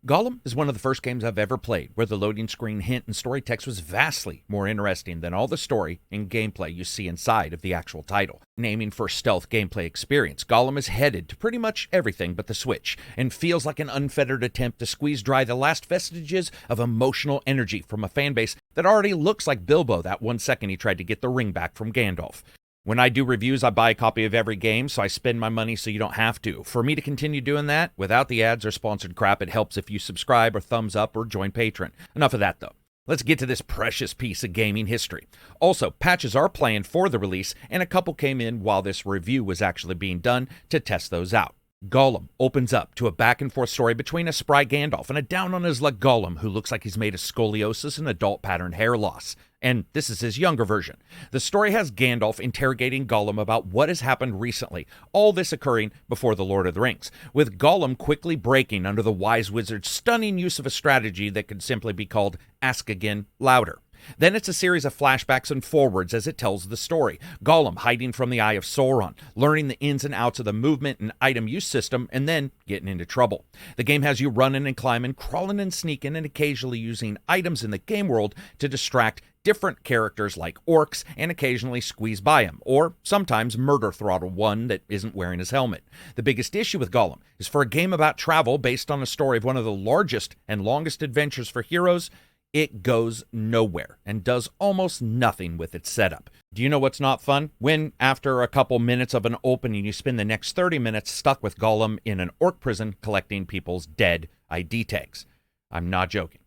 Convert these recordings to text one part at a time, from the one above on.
Gollum is one of the first games I've ever played where the loading screen hint and story text was vastly more interesting than all the story and gameplay you see inside of the actual title. Naming for stealth gameplay experience, Gollum is headed to pretty much everything but the Switch, and feels like an unfettered attempt to squeeze dry the last vestiges of emotional energy from a fanbase that already looks like Bilbo that 1 second he tried to get the ring back from Gandalf. When I do reviews, I buy a copy of every game, so I spend my money so you don't have to. For me to continue doing that, without the ads or sponsored crap, it helps if you subscribe or thumbs up or join Patreon. Enough of that, though. Let's get to this precious piece of gaming history. Also, patches are planned for the release, and a couple came in while this review was actually being done to test those out. Gollum opens up to a back-and-forth story between a spry Gandalf and a down-on-his-luck Gollum who looks like he's made of scoliosis and adult-pattern hair loss. And this is his younger version. The story has Gandalf interrogating Gollum about what has happened recently, all this occurring before The Lord of the Rings, with Gollum quickly breaking under the wise wizard's stunning use of a strategy that could simply be called Ask Again Louder. Then it's a series of flashbacks and forwards as it tells the story. Gollum hiding from the eye of Sauron, learning the ins and outs of the movement and item use system, and then getting into trouble. The game has you running and climbing, crawling and sneaking, and occasionally using items in the game world to distract different characters like orcs and occasionally squeeze by him, or sometimes murder throttle one that isn't wearing his helmet. The biggest issue with Gollum is for a game about travel based on a story of one of the largest and longest adventures for heroes, it goes nowhere and does almost nothing with its setup. Do you know what's not fun? When, after a couple minutes of an opening, you spend the next 30 minutes stuck with Gollum in an orc prison collecting people's dead ID tags. I'm not joking.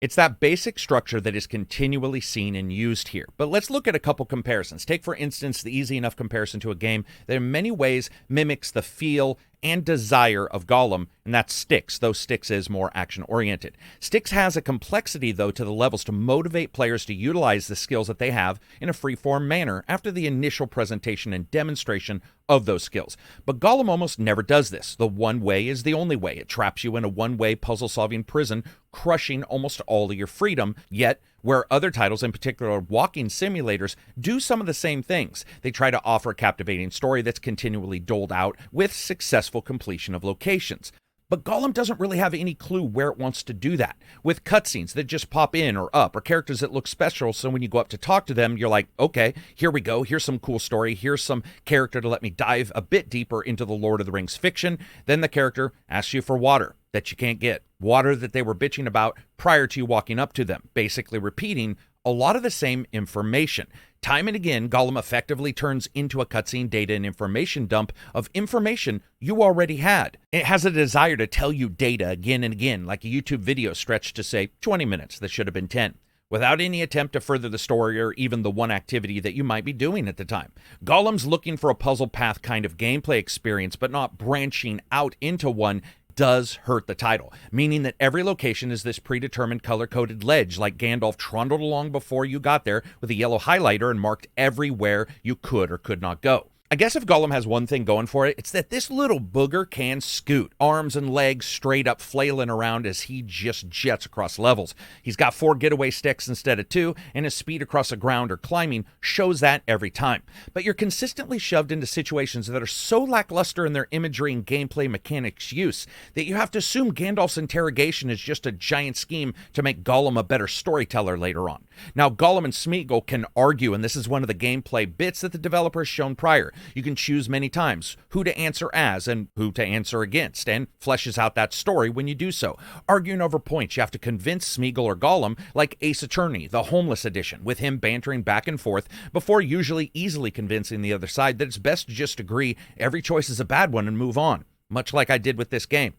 It's that basic structure that is continually seen and used here. But let's look at a couple comparisons. Take, for instance, the easy enough comparison to a game that in many ways mimics the feel and desire of Gollum, and that's Styx, though Styx is more action-oriented. Styx has a complexity, though, to the levels to motivate players to utilize the skills that they have in a free-form manner after the initial presentation and demonstration of those skills. But Gollum almost never does this. The one way is the only way. It traps you in a one-way puzzle-solving prison, crushing almost all of your freedom, yet where other titles, in particular walking simulators, do some of the same things. They try to offer a captivating story that's continually doled out with successful completion of locations. But Gollum doesn't really have any clue where it wants to do that, with cutscenes that just pop in or up, or characters that look special, so when you go up to talk to them, you're like, okay, here we go, here's some cool story, here's some character to let me dive a bit deeper into the Lord of the Rings fiction. Then the character asks you for water that you can't get, water that they were bitching about prior to you walking up to them, basically repeating a lot of the same information. Time and again, Gollum effectively turns into a cutscene data and information dump of information you already had. It has a desire to tell you data again and again, like a YouTube video stretched to, say, 20 minutes that should have been 10, without any attempt to further the story or even the one activity that you might be doing at the time. Gollum's looking for a puzzle path kind of gameplay experience, but not branching out into one, does hurt the title, meaning that every location is this predetermined color-coded ledge like Gandalf trundled along before you got there with a yellow highlighter and marked everywhere you could or could not go. I guess if Gollum has one thing going for it, it's that this little booger can scoot, arms and legs straight up flailing around as he just jets across levels. He's got 4 getaway sticks instead of 2, and his speed across the ground or climbing shows that every time. But you're consistently shoved into situations that are so lackluster in their imagery and gameplay mechanics use that you have to assume Gandalf's interrogation is just a giant scheme to make Gollum a better storyteller later on. Now, Gollum and Smeagol can argue, and this is one of the gameplay bits that the developer has shown prior. You can choose many times who to answer as and who to answer against, and fleshes out that story when you do so. Arguing over points, you have to convince Smeagol or Gollum, like Ace Attorney, the homeless edition, with him bantering back and forth before usually easily convincing the other side that it's best to just agree every choice is a bad one and move on, much like I did with this game.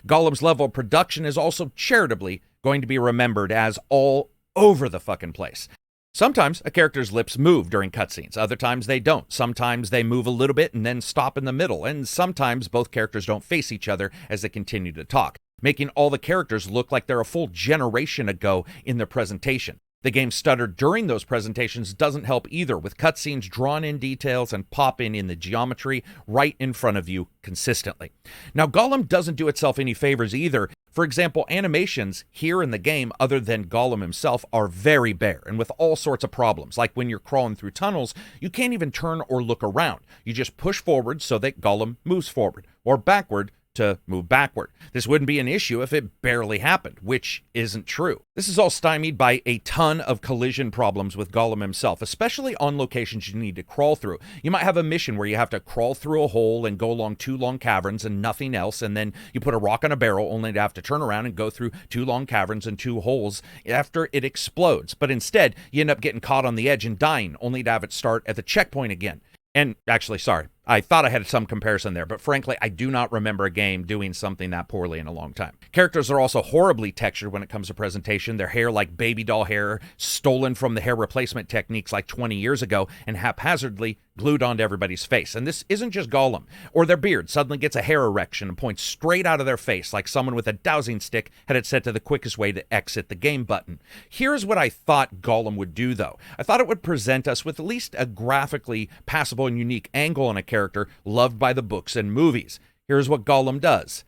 Gollum's level of production is also charitably going to be remembered as all over the fucking place. Sometimes a character's lips move during cutscenes, other times they don't. Sometimes they move a little bit and then stop in the middle, and sometimes both characters don't face each other as they continue to talk, making all the characters look like they're a full generation ago in their presentation. The game stuttered during those presentations doesn't help either, with cutscenes drawn in details and popping in the geometry right in front of you consistently. Now, Gollum doesn't do itself any favors either. For example, animations here in the game, other than Gollum himself, are very bare and with all sorts of problems. Like when you're crawling through tunnels, you can't even turn or look around. You just push forward so that Gollum moves forward, or backward to move backward. This wouldn't be an issue if it barely happened, which isn't true. This is all stymied by a ton of collision problems with Gollum himself, especially on locations you need to crawl through. You might have a mission where you have to crawl through a hole and go along 2 long caverns and nothing else, and then you put a rock on a barrel only to have to turn around and go through 2 long caverns and 2 holes after it explodes. But instead, you end up getting caught on the edge and dying, only to have it start at the checkpoint again. And actually, sorry, I thought I had some comparison there, but frankly, I do not remember a game doing something that poorly in a long time. Characters are also horribly textured when it comes to presentation. Their hair like baby doll hair, stolen from the hair replacement techniques like 20 years ago, and haphazardly glued onto everybody's face. And this isn't just Gollum. Or their beard suddenly gets a hair erection and points straight out of their face like someone with a dowsing stick had it set to the quickest way to exit the game button. Here's what I thought Gollum would do, though. I thought it would present us with at least a graphically passable and unique angle on a character loved by the books and movies. Here's what Gollum does.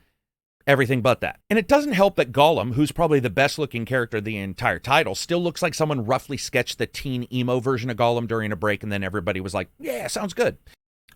Everything but that. And it doesn't help that Gollum, who's probably the best looking character of the entire title, still looks like someone roughly sketched the teen emo version of Gollum during a break and then everybody was like, yeah, sounds good.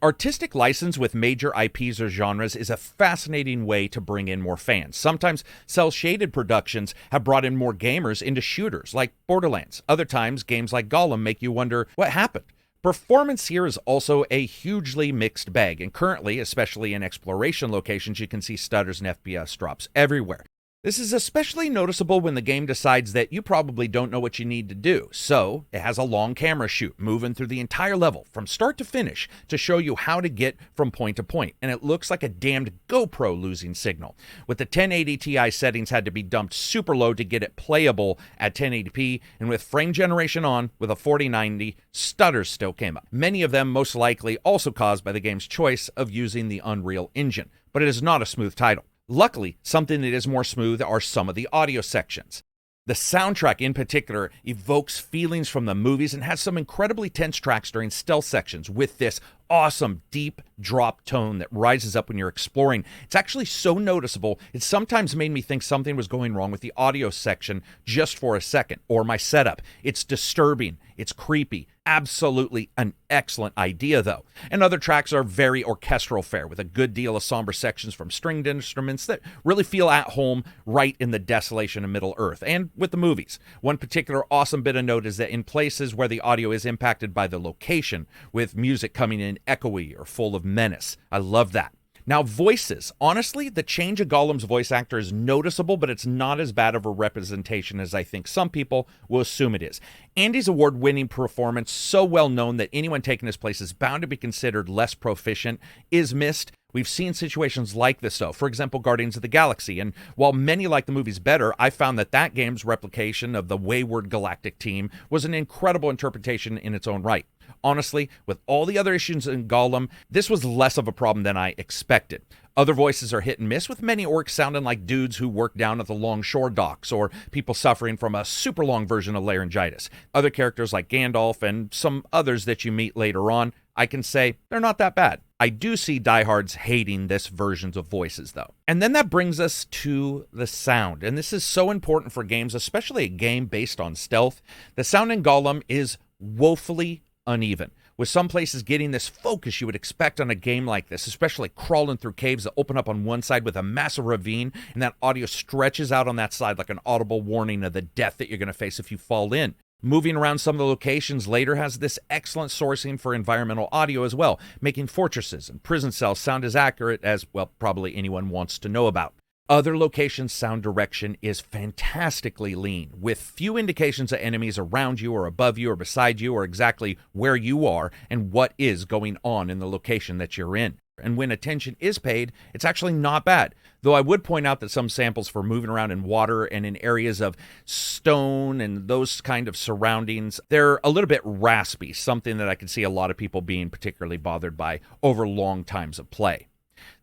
Artistic license with major IPs or genres is a fascinating way to bring in more fans. Sometimes cel-shaded productions have brought in more gamers into shooters like Borderlands. Other times, games like Gollum make you wonder what happened. Performance here is also a hugely mixed bag, and currently, especially in exploration locations, you can see stutters and FPS drops everywhere. This is especially noticeable when the game decides that you probably don't know what you need to do, so it has a long camera shoot moving through the entire level from start to finish to show you how to get from point to point, and it looks like a damned GoPro losing signal. With the 1080 Ti settings had to be dumped super low to get it playable at 1080p, and with frame generation on with a 4090, stutters still came up. Many of them most likely also caused by the game's choice of using the Unreal Engine, but it is not a smooth title. Luckily, something that is more smooth are some of the audio sections. The soundtrack in particular evokes feelings from the movies and has some incredibly tense tracks during stealth sections with this awesome deep drop tone that rises up when you're exploring. It's actually so noticeable, it sometimes made me think something was going wrong with the audio section just for a second, or my setup. It's disturbing, it's creepy, absolutely an excellent idea though. And other tracks are very orchestral fare with a good deal of somber sections from stringed instruments that really feel at home right in the desolation of Middle Earth. And with the movies, one particular awesome bit of note is that in places where the audio is impacted by the location, with music coming in echoey or full of menace. I love that. Now, voices. Honestly, the change of Gollum's voice actor is noticeable, but it's not as bad of a representation as I think some people will assume it is. Andy's award-winning performance, so well known that anyone taking his place is bound to be considered less proficient, is missed. We've seen situations like this, though. For example, Guardians of the Galaxy. And while many like the movies better, I found that game's replication of the wayward galactic team was an incredible interpretation in its own right. Honestly, with all the other issues in Gollum, this was less of a problem than I expected. Other voices are hit and miss, with many orcs sounding like dudes who work down at the longshore docks, or people suffering from a super long version of laryngitis. Other characters like Gandalf and some others that you meet later on, I can say they're not that bad. I do see diehards hating this versions of voices, though. And then that brings us to the sound. And this is so important for games, especially a game based on stealth. The sound in Gollum is woefully uneven, with some places getting this focus you would expect on a game like this, especially crawling through caves that open up on one side with a massive ravine, and that audio stretches out on that side like an audible warning of the death that you're going to face if you fall in. Moving around some of the locations later has this excellent sourcing for environmental audio as well, making fortresses and prison cells sound as accurate as, well, probably anyone wants to know about. Other locations' sound direction is fantastically lean, with few indications of enemies around you or above you or beside you or exactly where you are and what is going on in the location that you're in. And when attention is paid, it's actually not bad. Though I would point out that some samples for moving around in water and in areas of stone and those kind of surroundings, they're a little bit raspy, something that I can see a lot of people being particularly bothered by over long times of play.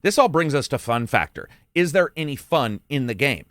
This all brings us to fun factor. Is there any fun in the game?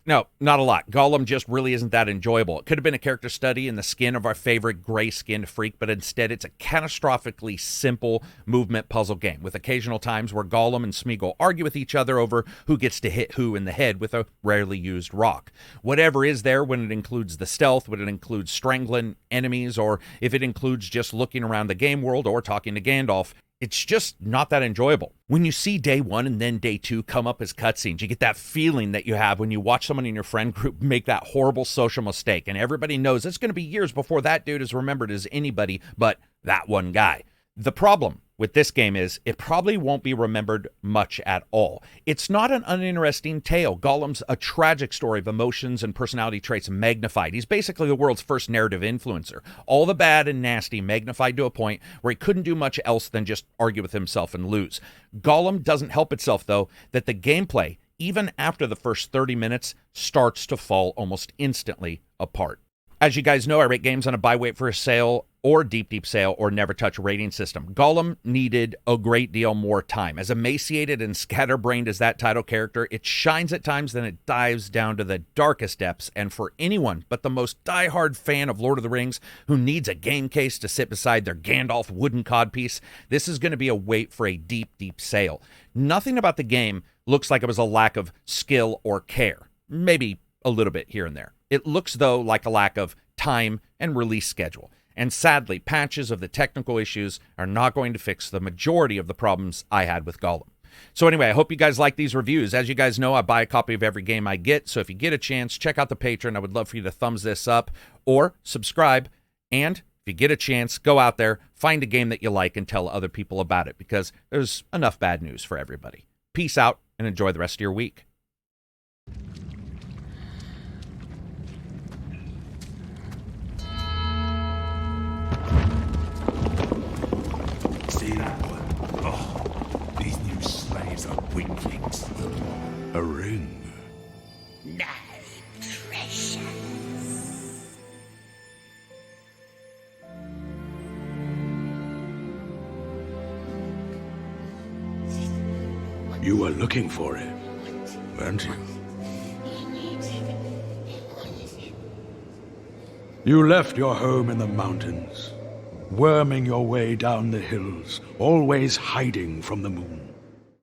No, not a lot. Gollum just really isn't that enjoyable. It could have been a character study in the skin of our favorite gray-skinned freak, but instead it's a catastrophically simple movement puzzle game, with occasional times where Gollum and Smeagol argue with each other over who gets to hit who in the head with a rarely used rock. Whatever is there, when it includes the stealth, when it includes strangling enemies, or if it includes just looking around the game world or talking to Gandalf, it's just not that enjoyable. When you see day 1 and then day 2 come up as cutscenes, you get that feeling that you have when you watch someone in your friend group make that horrible social mistake, and everybody knows it's going to be years before that dude is remembered as anybody but that one guy. The problem with this game is it probably won't be remembered much at all. It's not an uninteresting tale. Gollum's a tragic story of emotions and personality traits magnified. He's basically the world's first narrative influencer. All the bad and nasty magnified to a point where he couldn't do much else than just argue with himself and lose. Gollum doesn't help itself, though, that the gameplay, even after the first 30 minutes, starts to fall almost instantly apart. As you guys know, I rate games on a buy, wait for a sale, or deep sale, or never touch rating system. Gollum needed a great deal more time. As emaciated and scatterbrained as that title character, it shines at times, then it dives down to the darkest depths, and for anyone but the most diehard fan of Lord of the Rings who needs a game case to sit beside their Gandalf wooden codpiece, this is going to be a wait for a deep sale. Nothing about the game looks like it was a lack of skill or care. Maybe a little bit here and there. It looks, though, like a lack of time and release schedule. And sadly, patches of the technical issues are not going to fix the majority of the problems I had with Gollum. So anyway, I hope you guys like these reviews. As you guys know, I buy a copy of every game I get, so if you get a chance, check out the Patreon. I would love for you to thumbs this up or subscribe. And if you get a chance, go out there, find a game that you like, and tell other people about it, because there's enough bad news for everybody. Peace out, and enjoy the rest of your week. See that one? Oh, these new slaves are weaklings. A ring. No precious. You were looking for it, weren't you? You left your home in the mountains, worming your way down the hills, always hiding from the moon.